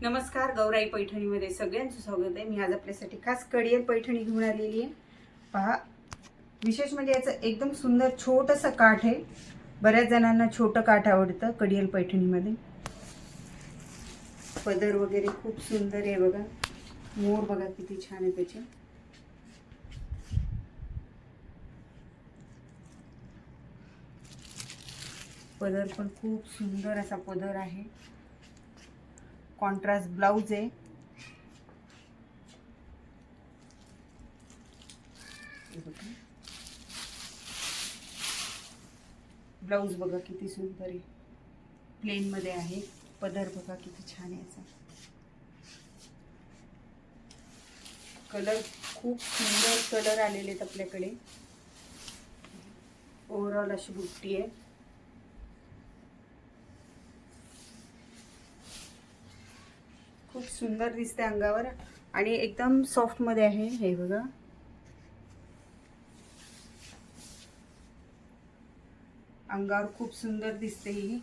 नमस्कार, गौराई पैठणीमध्ये सगळ्यांचं स्वागत आहे। मी आज आपल्यासाठी खास कडियल पैठणी घेऊन आलेली आहे। पहा, विशेष म्हणजे याचं एकदम सुंदर छोटंसं काठ आहे। बऱ्याच जणांना छोटं काठ आवडतं कडियल पैठणीमध्ये। पदर वगैरे खूप सुंदर आहे बघा। मोर बघा किती छान आहे त्याचे। पदर पण खूप सुंदर असा पदर आहे। कॉन्ट्रास्ट ब्लाउज आहे। ब्लाउज बघा किती सुंदर आहे, प्लेन मध्ये आहे। पदर बघा किती छान आहे याचा। कलर खूप सुंदर कलर आलेले आहेत आपल्याकडे। ओव्हरऑल अशी बुट्टी आहे। खूप सुंदर दिसते अंगावर आणि एकदम सॉफ्ट मध्ये आहे हे बघा। अंगावर खूप सुंदर दिसते ही।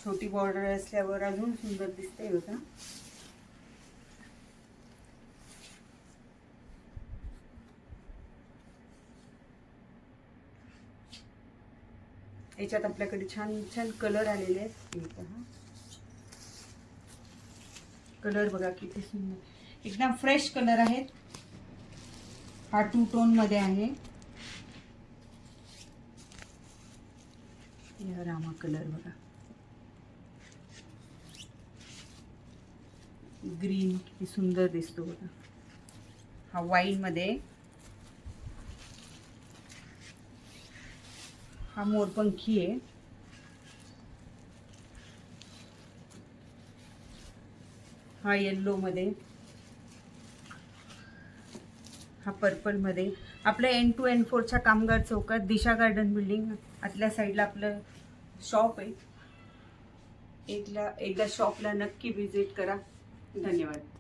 छोटी बॉर्डर असल्यावर अजून सुंदर दिसते बघा। याच्यात आपल्याकडे छान छान कलर आलेले आहेत। कलर बघा किती सुंदर, एकदम फ्रेश कलर आहेत। हा 2 टोन मध्ये आहे। या रामा कलर बघा, ग्रीन किती सुंदर दिसतो बघा। हा वाईन मध्ये, हा मोरपंखी आहे। हा येल्लो मध्ये, हा पर्पल मध्ये। आपल्या N2 N4च्या कामगार चौकात दिशा गार्डन बिल्डिंग आतल्या साईडला आपलं शॉप आहे। एकदा शॉपला नक्की व्हिजिट करा। धन्यवाद।